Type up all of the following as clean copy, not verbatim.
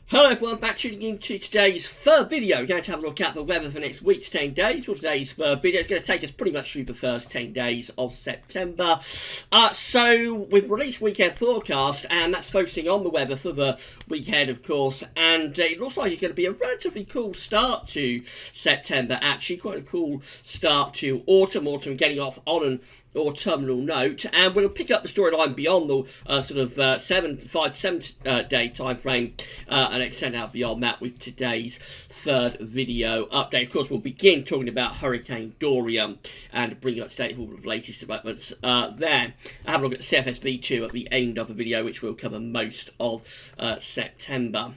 Hello everyone, back tuning into today's third video. We're going to have a look at the weather for next week's 10 days. For today's third video, it's going to take us pretty much through the first 10 days of September. So we've released weekend forecast, and that's focusing on the weather for the weekend, of course. And it looks like it's going to be a relatively cool start to September, actually. Quite a cool start to autumn. Autumn getting off on an autumnal note, and we'll pick up the storyline beyond the 5 to 7 day time frame and extend out beyond that with today's third video update. Of course, we'll begin talking about Hurricane Dorian and bring you up to date with all the latest developments there. Have a look at CFSV2 at the end of the video, which will cover most of September.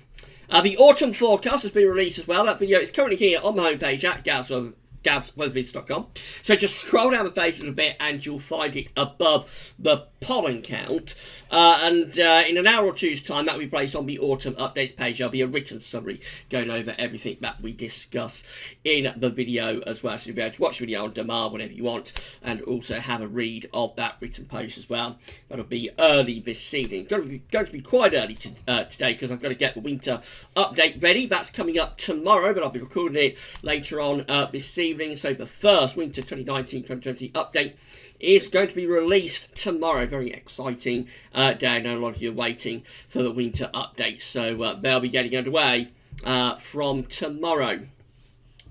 The autumn forecast has been released as well. That video is currently here on the homepage at gavsweathervids.com. So just scroll down the page a little bit and you'll find it above the pollen count. In an hour or two's time, that will be placed on the autumn updates page. There'll be a written summary going over everything that we discuss in the video as well. So you'll be able to watch the video on demand whenever you want and also have a read of that written post as well. That'll be early this evening. Going to be quite early today because I've got to get the winter update ready. That's coming up tomorrow, but I'll be recording it later on this evening. So the first winter 2019-2020 update is going to be released tomorrow. Very exciting day. I know a lot of you are waiting for the winter update, so they'll be getting underway from tomorrow.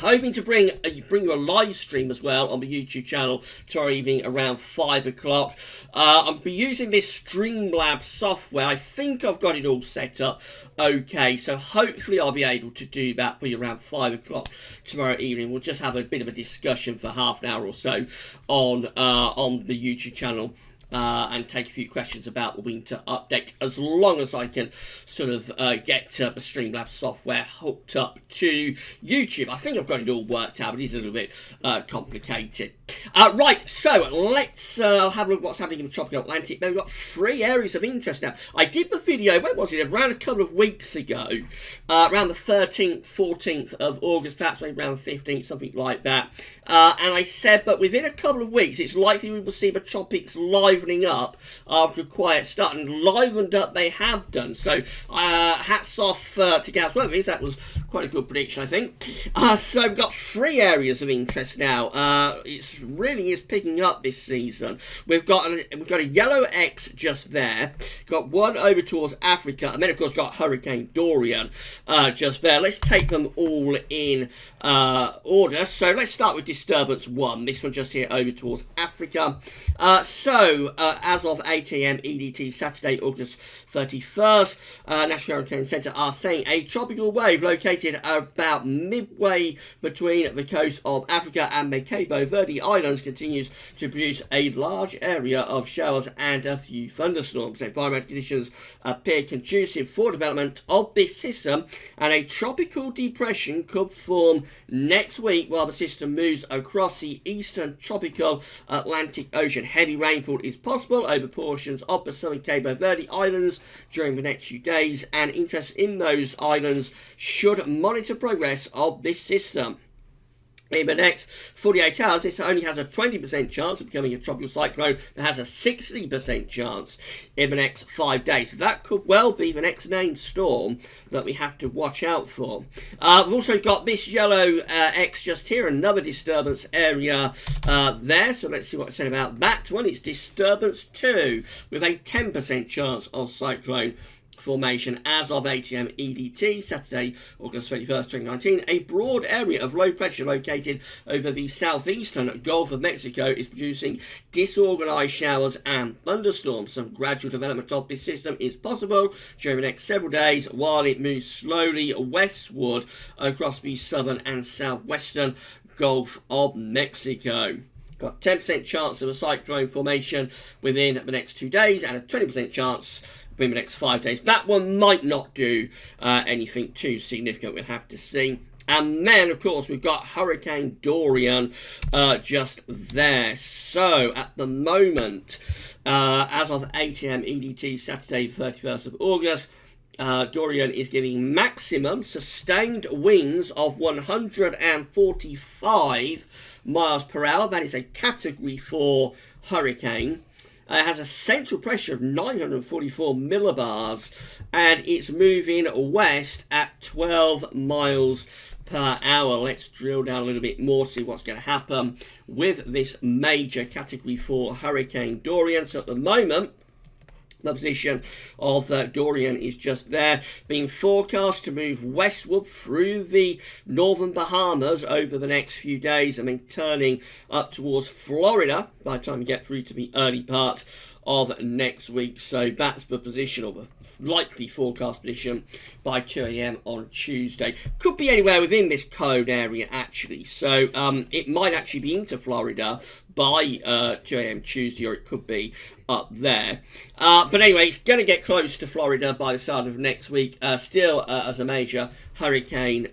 Hoping to bring you a live stream as well on the YouTube channel tomorrow evening around 5 o'clock. I'll be using this Streamlabs software. I think I've got it all set up okay, so hopefully I'll be able to do that for you around 5 o'clock tomorrow evening. We'll just have a bit of a discussion for half an hour or so on the YouTube channel. And take a few questions about the winter update, as long as I can sort of get the Streamlabs software hooked up to YouTube. I think I've got it all worked out, but it is a little bit complicated. Right, so let's have a look at what's happening in the tropical Atlantic. Now, we've got 3 areas of interest now. I did the video, when was it? Around a couple of weeks ago, around the 13th, 14th of August, perhaps maybe around the 15th, something like that. And I said, but within a couple of weeks, it's likely we will see the tropics livening up after a quiet start, and livened up they have done. So hats off to Gav's Weathervids. That was quite a good prediction, I think. So we've got 3 areas of interest now. It really is picking up this season. We've got a yellow X just there. Got one over towards Africa, and then of course got Hurricane Dorian just there. Let's take them all in order. So let's start with Disturbance 1. This one just here over towards Africa. As of 8 AM EDT, Saturday, August 31st, National Hurricane Centre are saying a tropical wave located about midway between the coast of Africa and the Cabo Verde Islands continues to produce a large area of showers and a few thunderstorms. Environmental conditions appear conducive for development of this system, and a tropical depression could form next week while the system moves across the eastern tropical Atlantic Ocean. Heavy rainfall is possible over portions of the southern Cabo Verde Islands during the next few days, and interest in those islands should monitor progress of this system. In the next 48 hours, this only has a 20% chance of becoming a tropical cyclone. It has a 60% chance in the next 5 days. So that could well be the next named storm that we have to watch out for. We've also got this yellow X just here, another disturbance area there. So let's see what I said about that one. It's Disturbance 2 with a 10% chance of cyclone formation as of 8 AM EDT, Saturday, August 31st, 2019. A broad area of low pressure located over the southeastern Gulf of Mexico is producing disorganized showers and thunderstorms. Some gradual development of this system is possible during the next several days while it moves slowly westward across the southern and southwestern Gulf of Mexico. Got 10% chance of a cyclone formation within the next 2 days and a 20% chance within the next 5 days. That one might not do anything too significant, we'll have to see. And then, of course, we've got Hurricane Dorian just there. So, at the moment, as of 8 AM EDT, Saturday, 31st of August, Dorian is giving maximum sustained winds of 145 miles per hour. That is a Category 4 hurricane. has a central pressure of 944 millibars, and it's moving west at 12 miles per hour. Let's drill down a little bit more, see what's going to happen with this major Category 4 Hurricane Dorian. So at the moment, the position of Dorian is just there, being forecast to move westward through the northern Bahamas over the next few days, and then turning up towards Florida by the time we get through to the early part of next week. So that's the position, or the likely forecast position, by 2 a.m. on Tuesday. Could be anywhere within this cone area, actually. So it might actually be into Florida by 2 a.m. Tuesday, or it could be up there. But anyway, it's going to get close to Florida by the start of next week, still as a major hurricane.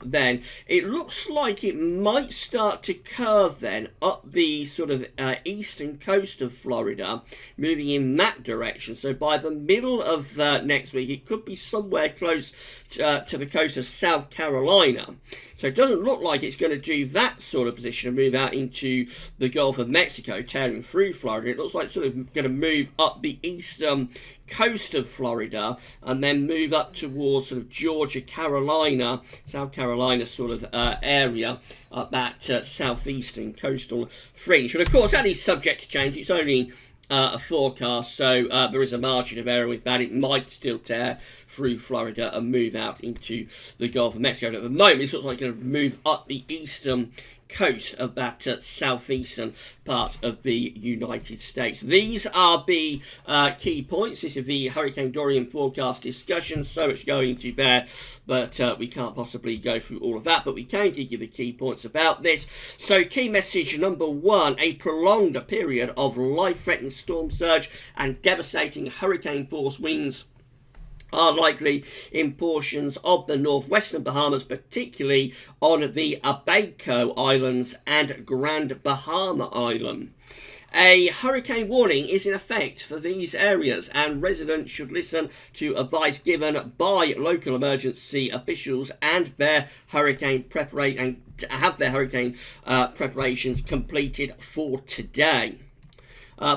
Then it looks like it might start to curve then up the sort of eastern coast of Florida, moving in that direction. So by the middle of next week, it could be somewhere close to the coast of South Carolina. So it doesn't look like it's going to do that sort of position and move out into the Gulf of Mexico, tearing through Florida. It looks like it's sort of going to move up the eastern coast of Florida and then move up towards sort of Georgia, Carolina, South Carolina sort of area, up that southeastern coastal fringe. But of course, that is subject to change. It's only a forecast, so there is a margin of error with that. It might still tear through Florida and move out into the Gulf of Mexico. But at the moment, it looks like it's going to move up the eastern coast of that southeastern part of the United States. These are the key points. This is the Hurricane Dorian forecast discussion. So much going to bear, but we can't possibly go through all of that, but we can give you the key points about this. So key message number one: a prolonged period of life-threatening storm surge and devastating hurricane force winds are likely in portions of the northwestern Bahamas, particularly on the Abaco Islands and Grand Bahama Island. A hurricane warning is in effect for these areas, and residents should listen to advice given by local emergency officials and their hurricane preparation and have their hurricane preparations completed for today.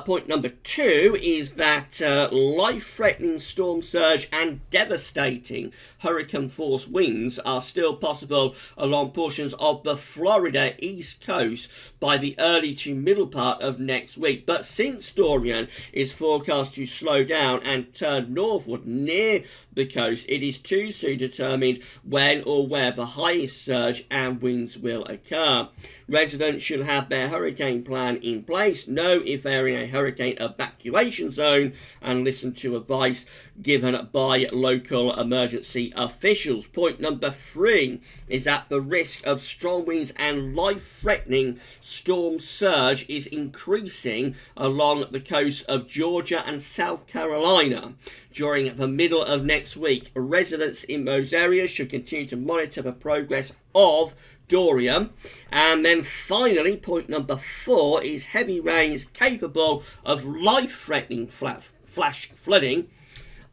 Point number two is that life-threatening storm surge and devastating hurricane-force winds are still possible along portions of the Florida East Coast by the early to middle part of next week. But since Dorian is forecast to slow down and turn northward near the coast, it is too soon to determine when or where the highest surge and winds will occur. Residents should have their hurricane plan in place, know if they're in a hurricane evacuation zone, and listen to advice given by local emergency officials. Point number three is that the risk of strong winds and life-threatening storm surge is increasing along the coast of Georgia and South Carolina during the middle of next week. Residents in those areas should continue to monitor the progress of Dorian. And then finally, point number four is heavy rains capable of life-threatening flash flooding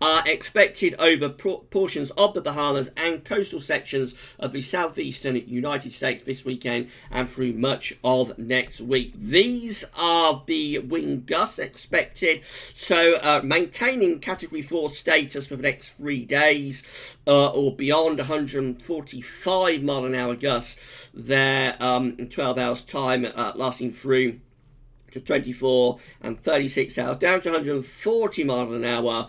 are expected over portions of the Bahamas and coastal sections of the southeastern United States this weekend and through much of next week. These are the wind gusts expected. So maintaining Category 4 status for the next 3 days or beyond 145 mile an hour gusts there in 12 hours time, lasting through to 24 and 36 hours, down to 140 miles an hour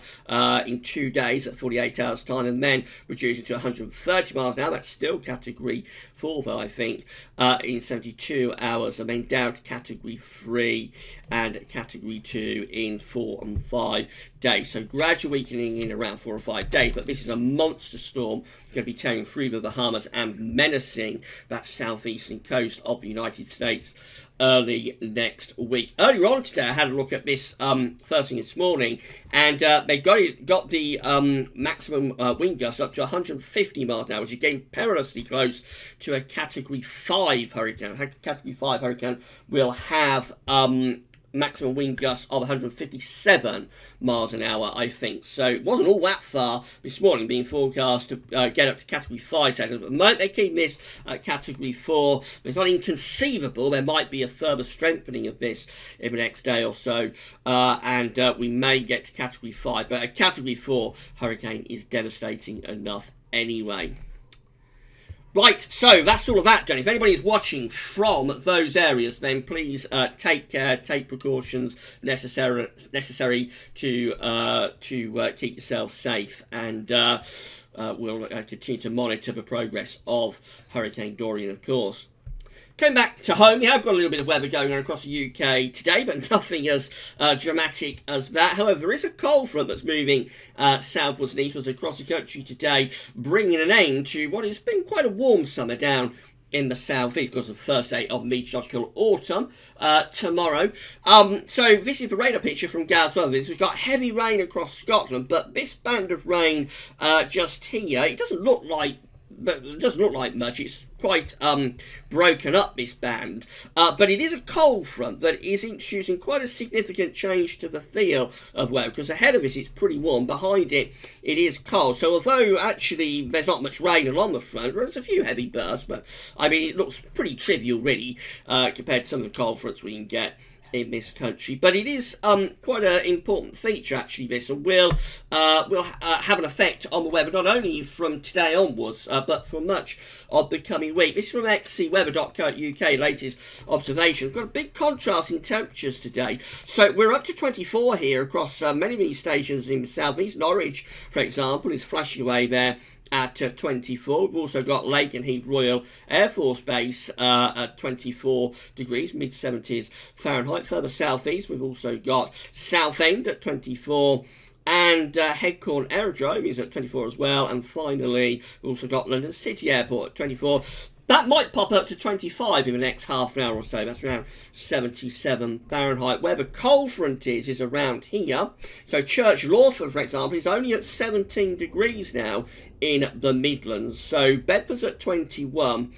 in 2 days at 48 hours time, and then reducing to 130 miles an hour. That's still Category 4 though, I think, in 72 hours, and then down to Category 3 and Category 2 in 4 and 5 days. So gradual weakening in around 4 or 5 days, but this is a monster storm going to be tearing through the Bahamas and menacing that southeastern coast of the United States early next week. Earlier on today, I had a look at this first thing this morning, and they got the maximum wind gusts up to 150 miles an hour, which is getting perilously close to a Category 5 hurricane. A Category 5 hurricane will have maximum wind gusts of 157 miles an hour, I think. So it wasn't all that far this morning, being forecast to get up to Category 5 status. But the moment they keep this at Category 4, it's not inconceivable there might be a further strengthening of this in the next day or so, and we may get to Category 5. But a Category 4 hurricane is devastating enough anyway. Right, so that's all of that done. If anybody is watching from those areas, then please take care, take precautions necessary to keep yourself safe, and we'll continue to monitor the progress of Hurricane Dorian, of course. Coming back to home, we have got a little bit of weather going on across the UK today, but nothing as dramatic as that. However, there is a cold front that's moving southwards and eastwards across the country today, bringing an end to what has been quite a warm summer down in the southeast, because of the first day of meteorological autumn tomorrow. So this is the radar picture from Gow's Weather. We've got heavy rain across Scotland, but this band of rain just here, it doesn't look like much. It's quite broken up, this band, but it is a cold front that is introducing quite a significant change to the feel of weather, because ahead of us it's pretty warm, behind it is cold. So although actually there's not much rain along the front, there's a few heavy bursts, but I mean it looks pretty trivial really compared to some of the cold fronts we can get in this country. But it is quite an important feature actually, this, and will have an effect on the weather not only from today onwards but for much of the coming week. This is from xcweather.co.uk, latest observation. We've got a big contrast in temperatures today, so we're up to 24 here across many of these stations in the southeast. Norwich, for example, is flashing away there at 24. We've also got Lakenheath Royal Air Force Base at 24 degrees, mid-70s Fahrenheit. Further southeast, we've also got Southend at 24, and Headcorn Aerodrome is at 24 as well. And finally, we've also got London City Airport at 24. That might pop up to 25 in the next half an hour or so. That's around 77 Fahrenheit. Where the cold front is around here. So Church Lawford, for example, is only at 17 degrees now in the Midlands. So Bedford's at 21.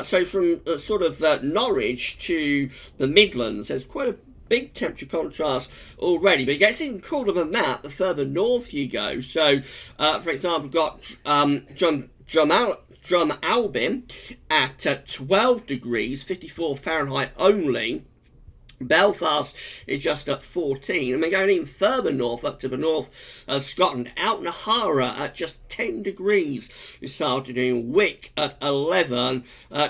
So from sort of Norwich to the Midlands, there's quite a big temperature contrast already, but it gets even cooler than that the further north you go. So, for example, we've got Drum Albin at 12 degrees, 54 Fahrenheit only. Belfast is just at 14, and we're going even further north, up to the north of Scotland. Outnahara at just 10 degrees this afternoon. Wick at 11,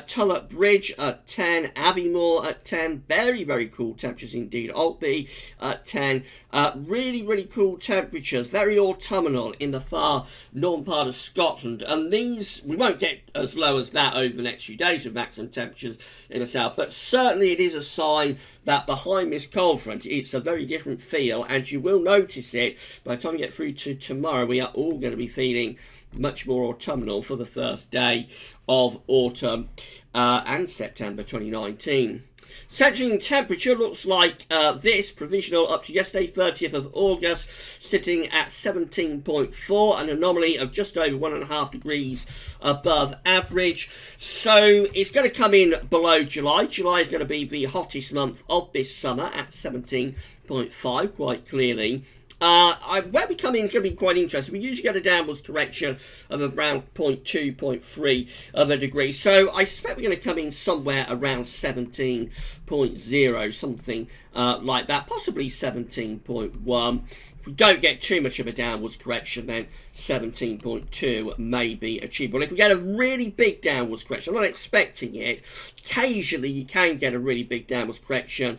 Tulloch Bridge at 10, Aviemore at 10. Very, very cool temperatures indeed. Altby at 10. Really, really cool temperatures, very autumnal in the far northern part of Scotland. And these, we won't get as low as that over the next few days with maximum temperatures in the south, but certainly it is a sign that behind this cold front it's a very different feel, and you will notice it by the time we get through to tomorrow. We are all going to be feeling much more autumnal for the first day of autumn and September 2019. Central temperature looks like this, provisional up to yesterday, 30th of August, sitting at 17.4, an anomaly of just over 1.5 degrees above average. So it's going to come in below July. July is going to be the hottest month of this summer at 17.5, quite clearly. Where we come in is going to be quite interesting. We usually get a downwards correction of around 0.2, 0.3 of a degree. So I suspect we're going to come in somewhere around 17.0, something like that, possibly 17.1. If we don't get too much of a downwards correction, then 17.2 may be achievable. If we get a really big downwards correction, I'm not expecting it. Occasionally you can get a really big downwards correction,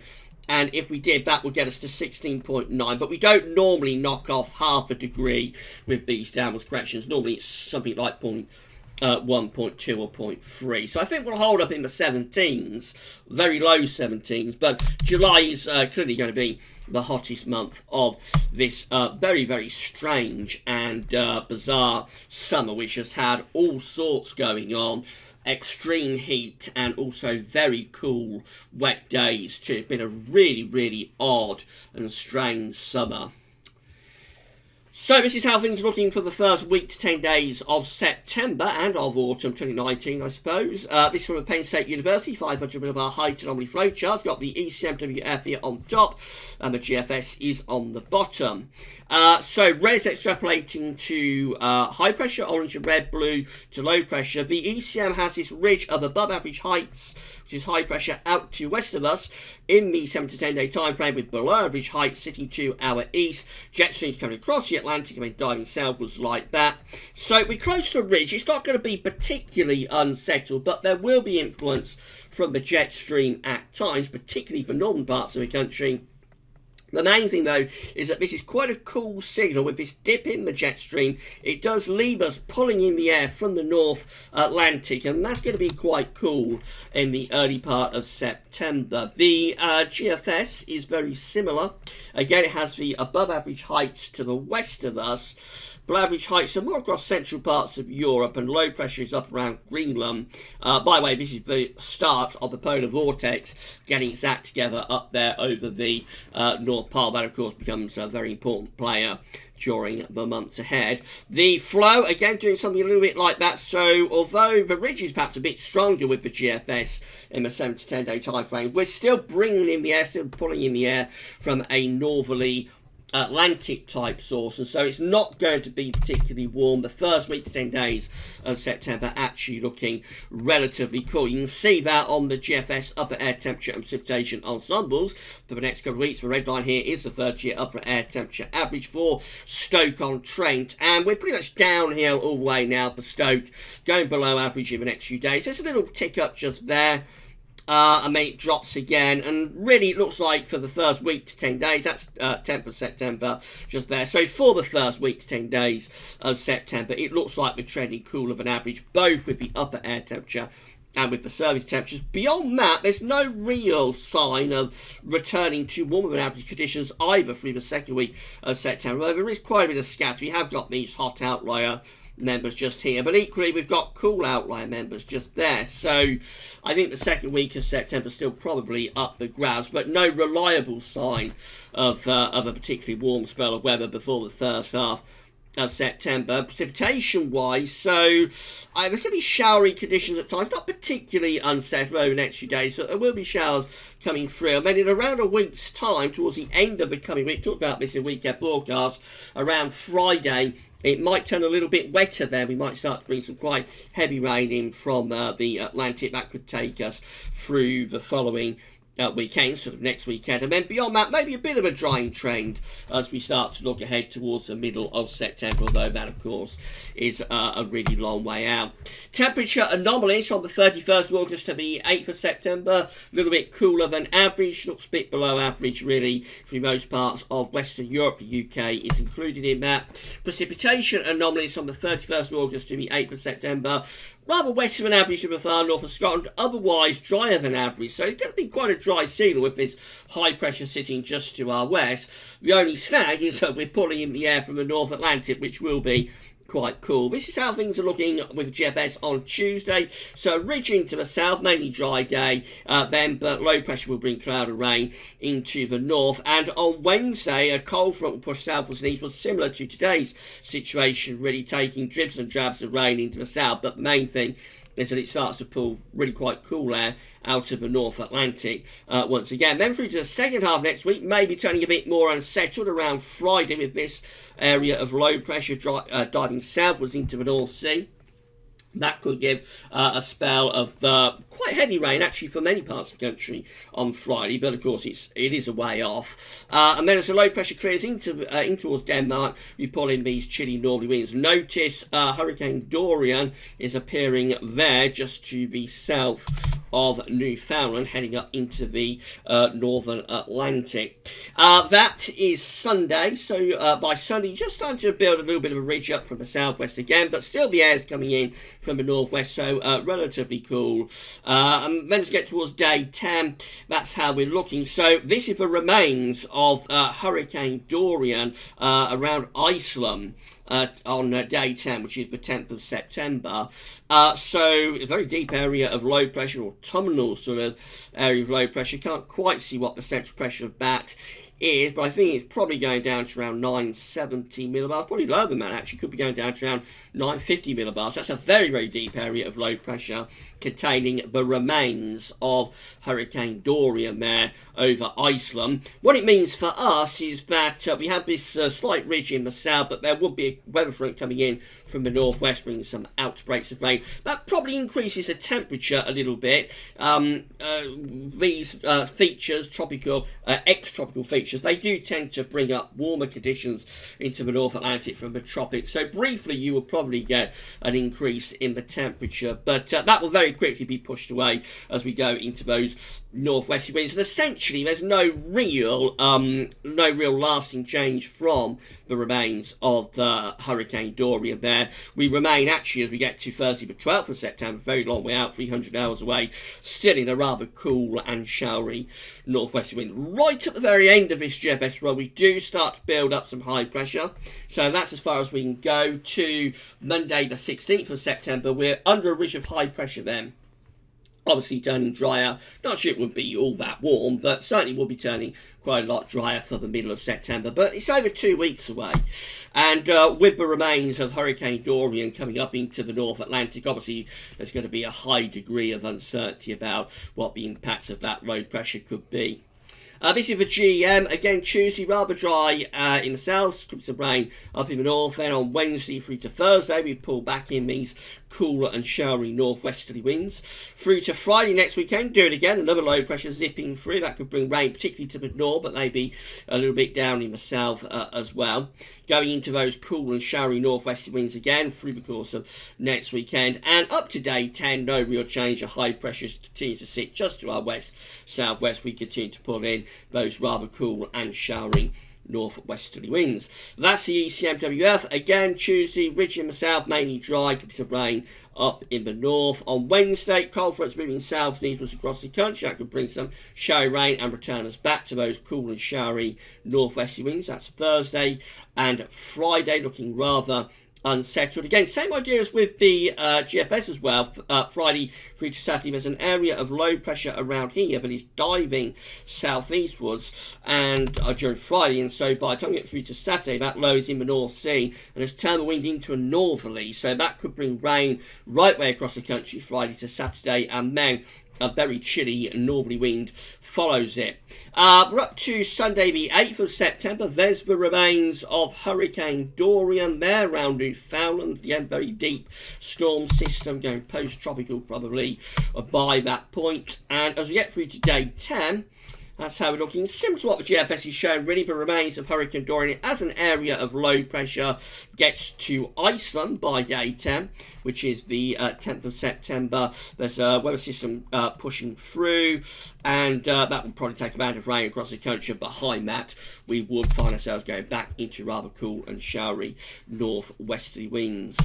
and if we did, that would get us to 16.9. But we don't normally knock off half a degree with these downwards corrections. Normally it's something like 0.1, 0.2 or 0.3. So I think we'll hold up in the 17s, very low 17s. But July is clearly going to be the hottest month of this very, very strange and bizarre summer, which has had all sorts going on. Extreme heat and also very cool wet days too. It's been a really, really odd and strange summer. So this is how things are looking for the first week to 10 days of September and of autumn 2019, I suppose. This is from Penn State University, 500 millibar height anomaly flowchart. Got the ECMWF here on top, and the GFS is on the bottom. So red is extrapolating to high pressure, orange and red, blue to low pressure. The ECM has this ridge of above average heights, which is high pressure, out to west of us in the 7 to 10 day time frame, with below average heights sitting to our east. Jet streams coming across the Atlantic and then diving southwards like that. So we're close to a ridge. It's not going to be particularly unsettled, but there will be influence from the jet stream at times, particularly for northern parts of the country. The main thing, though, is that this is quite a cool signal. With this dip in the jet stream, it does leave us pulling in the air from the North Atlantic, and that's going to be quite cool in the early part of September. The GFS is very similar. Again, it has the above average heights to the west of us. Below average heights are more across central parts of Europe, and low pressure is up around Greenland. By the way, this is the start of the polar vortex getting its act together up there over the North Pole. That, of course, becomes a very important player during the months ahead. The flow, again, doing something a little bit like that. So, although the ridge is perhaps a bit stronger with the GFS in the 7 to 10 day time frame, we're still bringing in the air, still pulling in the air from a northerly Atlantic type source, and so it's not going to be particularly warm. The first week to 10 days of September actually looking relatively cool. You can see that on the GFS upper air temperature and precipitation ensembles for the next couple of weeks. The red line here is the 30-year upper air temperature average for Stoke-on-Trent, and we're pretty much downhill all the way now for Stoke, going below average in the next few days. There's a little tick up just there. And then it drops again, and really it looks like for the first week to 10 days, that's 10th of September just there. So for the first week to 10 days of September, it looks like we're trending cooler than average, both with the upper air temperature and with the surface temperatures. Beyond that, there's no real sign of returning to warmer than average conditions either through the second week of September. There is quite a bit of scatter. We have got these hot outlier members just here, but equally we've got cool outlier members just there. So I think the second week of September still probably up the grouse, but no reliable sign of a particularly warm spell of weather before the first half of September. Precipitation wise, so there's going to be showery conditions at times, not particularly unsettled over the next few days, but there will be showers coming through. And then in around a week's time, towards the end of the coming week, talk about this in weekend forecast, around Friday, it might turn a little bit wetter there. We might start to bring some quite heavy rain in from the Atlantic. That could take us through the following weekend, sort of next weekend, and then beyond that, maybe a bit of a drying trend as we start to look ahead towards the middle of September, although that, of course, is a really long way out. Temperature anomalies from the 31st of August to the 8th of September, a little bit cooler than average, looks a bit below average, really, for most parts of Western Europe. The UK is included in that. Precipitation anomalies from the 31st of August to the 8th of September, rather wetter than average in the far north of Scotland, otherwise drier than average. So it's going to be quite a dry season with this high pressure sitting just to our west. The only snag is that we're pulling in the air from the North Atlantic, which will be quite cool. This is how things are looking with GFS on Tuesday. So ridge into the south, mainly dry day, but low pressure will bring cloud and rain into the north. And on Wednesday, a cold front will push southwards and eastwards, similar to today's situation, really taking dribs and drabs of rain into the south. But the main thing is that it starts to pull really quite cool air out of the North Atlantic once again. Then through to the second half next week, maybe turning a bit more unsettled around Friday with this area of low pressure diving southwards into the North Sea. That could give a spell of quite heavy rain, actually, for many parts of the country on Friday. But, of course, it is a way off. And then as the low pressure clears in towards Denmark, we pull in these chilly northerly winds. Notice Hurricane Dorian is appearing there just to the south of Newfoundland, heading up into the northern Atlantic. That is Sunday. So by Sunday, just starting to build a little bit of a ridge up from the southwest again, but still the air is coming in from the northwest, so relatively cool. And then let's get towards day 10. That's how we're looking. So this is the remains of Hurricane Dorian around Iceland on day 10, which is the 10th of September. So a very deep area of low pressure, or autumnal sort of area of low pressure. Can't quite see what the central pressure of that is, but I think it's probably going down to around 970 millibars, probably lower than that actually, could be going down to around 950 millibars. That's a very, very deep area of low pressure containing the remains of Hurricane Dorian there over Iceland. What it means for us is that we have this slight ridge in the south, but there would be a weather front coming in from the northwest, bringing some outbreaks of rain. That probably increases the temperature a little bit. These features, tropical, ex-tropical features, they do tend to bring up warmer conditions into the North Atlantic from the tropics. So briefly, you will probably get an increase in the temperature, but that will very quickly be pushed away as we go into those northwesterly winds. And essentially, there's no real lasting change from the remains of the Hurricane Dorian there. We remain actually, as we get to Thursday the 12th of September, very long way out, 300 hours away, still in a rather cool and showery northwesterly wind. Right at the very end of this GFS roll, we do start to build up some high pressure. So that's as far as we can go to Monday the 16th of September. We're under a ridge of high pressure then. Obviously turning drier. Not sure it would be all that warm, but certainly will be turning quite a lot drier for the middle of September. But it's over 2 weeks away. And with the remains of Hurricane Dorian coming up into the North Atlantic, obviously there's going to be a high degree of uncertainty about what the impacts of that low pressure could be. This is for GEM. Again, Tuesday, rather dry in the south, could be some rain up in the north. Then on Wednesday through to Thursday, we pull back in these cooler and showery northwesterly winds. Through to Friday next weekend, do it again. Another low pressure zipping through. That could bring rain, particularly to the north, but maybe a little bit down in the south as well. Going into those cool and showery northwesterly winds again through the course of next weekend. And up to day 10, no real change. The high pressures continue to sit just to our west-southwest. We continue to pull in those rather cool and showery northwesterly winds. That's the ECMWF. Again, Tuesday, ridge in the south, mainly dry, could be some rain up in the north. On Wednesday, cold fronts moving south and eastwards across the country. That could bring some showery rain and return us back to those cool and showery northwesterly winds. That's Thursday and Friday, looking rather unsettled. Again, same idea as with the GFS as well. Friday through to Saturday, there's an area of low pressure around here that is diving southeastwards and during Friday, and so by the time we get through to Saturday, that low is in the North Sea and has turned the wind into a northerly, so that could bring rain right way across the country Friday to Saturday, and then a very chilly northerly wind follows it. We're up to Sunday the 8th of September. There's the remains of Hurricane Dorian there around Newfoundland. Again, very deep storm system, going post-tropical probably by that point. And as we get through to day 10, that's how we're looking. Similar to what the GFS is showing, really, the remains of Hurricane Dorian as an area of low pressure gets to Iceland by day 10, which is the 10th of September. There's a weather system pushing through, and that will probably take a amount of rain across the country. Behind that, we would find ourselves going back into rather cool and showery northwesterly winds.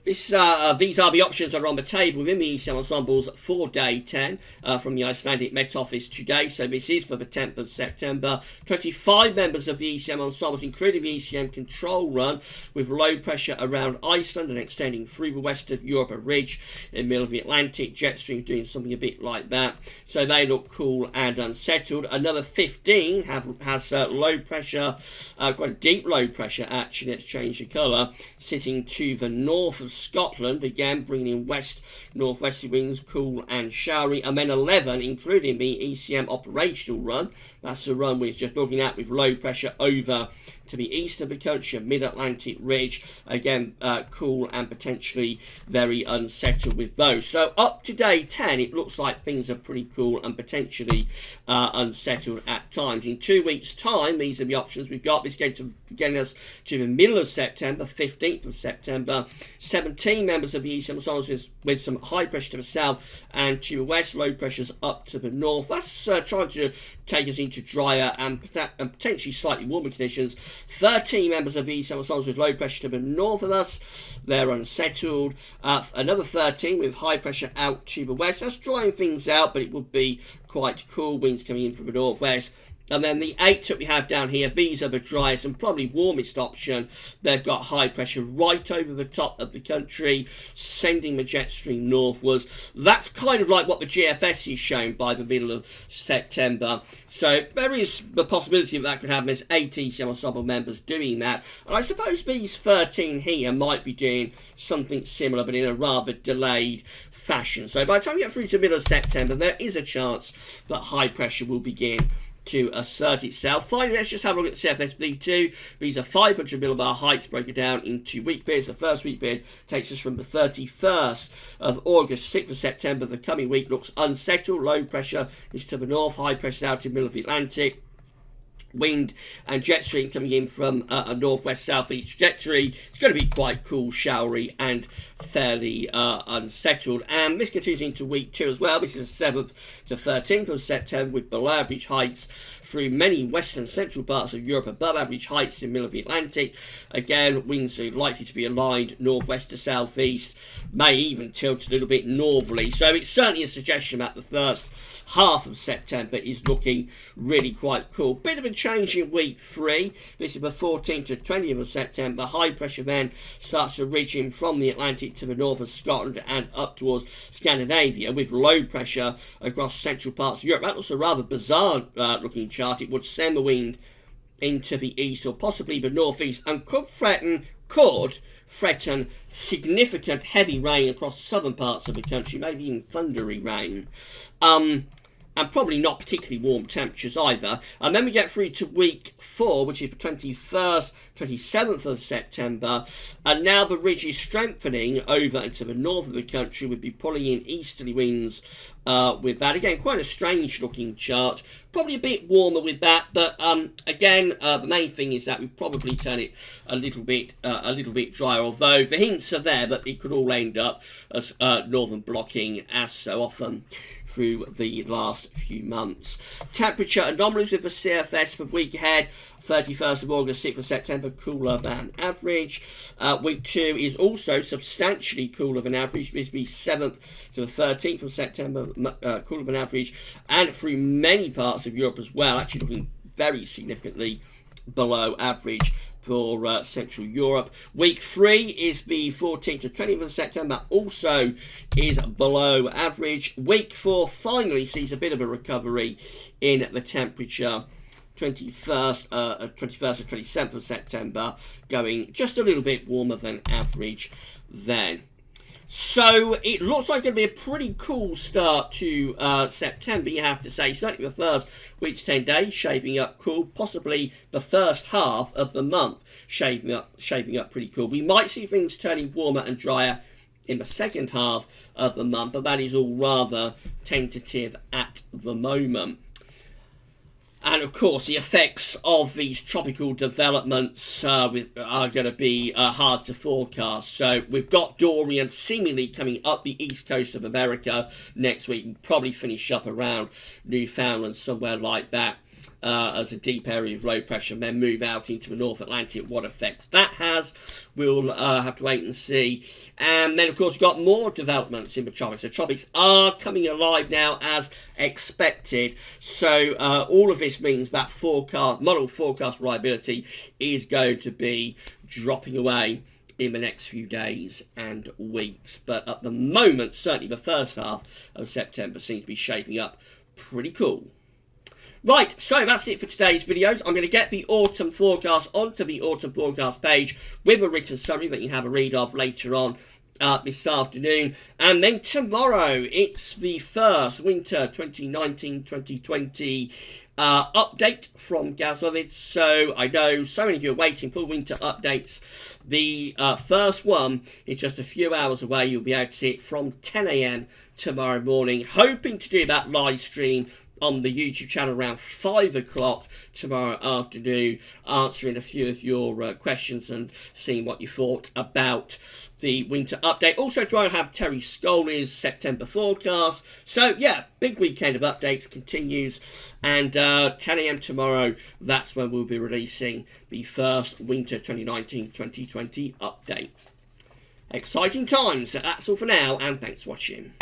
These are the options that are on the table within the ECM ensembles for day 10 from the Icelandic Met Office today. So this is for the 10th of September. 25 members of the ECM ensembles, including the ECM control run, with low pressure around Iceland and extending through the western Europa ridge in the middle of the Atlantic. Jet streams doing something a bit like that. So they look cool and unsettled. Another 15 has low pressure, quite a deep low pressure actually. Let's change the colour. Sitting to the north of Scotland, again bringing in west-northwesterly winds, cool and showery. And then 11, including the ECM operational run. That's the run we're just looking at with low pressure over to the east of the country, mid-Atlantic ridge. Again, cool and potentially very unsettled with those. So up to day 10, it looks like things are pretty cool and potentially unsettled at times. In 2 weeks' time, these are the options we've got. This is going to get us to the middle of September, 15th of September. 17 members of the ECM ensembles with some high pressure to the south and to the west, low pressures up to the north. That's trying to take us into drier and potentially slightly warmer conditions. 13 members of the ECM ensembles with low pressure to the north of us. They're unsettled. Another 13 with high pressure out to the west. That's drying things out, but it would be quite cool. Winds coming in from the northwest. And then the 8 that we have down here, these are the driest and probably warmest option. They've got high pressure right over the top of the country, sending the jet stream northwards. That's kind of like what the GFS is shown by the middle of September. So there is the possibility that could happen. There's 8 ECM ensemble members doing that. And I suppose these 13 here might be doing something similar, but in a rather delayed fashion. So by the time we get through to the middle of September, there is a chance that high pressure will begin to assert itself. Finally, let's just have a look at the CFS V2. These are 500 millibar heights broken down into week periods. The first week period takes us from the 31st of August, 6th of September. The coming week looks unsettled. Low pressure is to the north, high pressure is out in the middle of the Atlantic. Wind and jet stream coming in from a northwest-southeast trajectory. It's going to be quite cool, showery, and fairly unsettled. And this continues into week 2 as well. This is the 7th to 13th of September with below average heights through many western central parts of Europe, above average heights in the middle of the Atlantic. Again, winds are likely to be aligned northwest to southeast, may even tilt a little bit northerly. So it's certainly a suggestion that the first half of September is looking really quite cool. Bit of a change in week 3. This is the 14th to 20th of September. High pressure then starts to ridge in from the Atlantic to the north of Scotland and up towards Scandinavia, with low pressure across central parts of Europe. That looks a rather bizarre looking chart. It would send the wind into the east or possibly the northeast and could threaten significant heavy rain across southern parts of the country, maybe even thundery rain. And probably not particularly warm temperatures either. And then we get through to week 4, which is the 21st, 27th of September. And now the ridge is strengthening over into the north of the country. We'd be pulling in easterly winds with that. Again, quite a strange looking chart. Probably a bit warmer with that, but again, the main thing is that we probably turn it a little bit drier. Although the hints are there that it could all end up as northern blocking, as so often through the last few months. Temperature anomalies with the CFS for the week ahead. 31st of August, 6th of September, cooler than average. Week 2 is also substantially cooler than average. This will be 7th to the 13th of September, cooler than average, and through many parts of Europe as well, actually looking very significantly below average for Central Europe. Week 3 is the 14th to 20th of September, also is below average. Week 4 finally sees a bit of a recovery in the temperature. 21st to 27th of September, going just a little bit warmer than average then. So it looks like it's going to be a pretty cool start to September, you have to say. Certainly the first week to 10 days shaping up cool. Possibly the first half of the month shaping up pretty cool. We might see things turning warmer and drier in the second half of the month, but that is all rather tentative at the moment. And of course, the effects of these tropical developments are going to be hard to forecast. So we've got Dorian seemingly coming up the east coast of America next week, and probably finish up around Newfoundland, somewhere like that, as a deep area of low pressure, and then move out into the North Atlantic. What effect that has, we'll have to wait and see. And then, of course, we've got more developments in the tropics. The tropics are coming alive now as expected. So all of this means that model forecast reliability is going to be dropping away in the next few days and weeks. But at the moment, certainly the first half of September seems to be shaping up pretty cool. Right, so that's it for today's videos. I'm going to get the autumn forecast onto the autumn forecast page with a written summary that you have a read of later on this afternoon. And then tomorrow, it's the first winter 2019-2020 update from Gazovitz. So I know so many of you are waiting for winter updates. The first one is just a few hours away. You'll be able to see it from 10 a.m. tomorrow morning. Hoping to do that live stream on the YouTube channel around 5 o'clock tomorrow afternoon, answering a few of your questions and seeing what you thought about the winter update. Also trying to have Terry Scully's September forecast. So yeah, big weekend of updates continues, and 10 a.m. tomorrow, that's when we'll be releasing the first winter 2019-2020 update. Exciting times. That's all for now, and thanks for watching.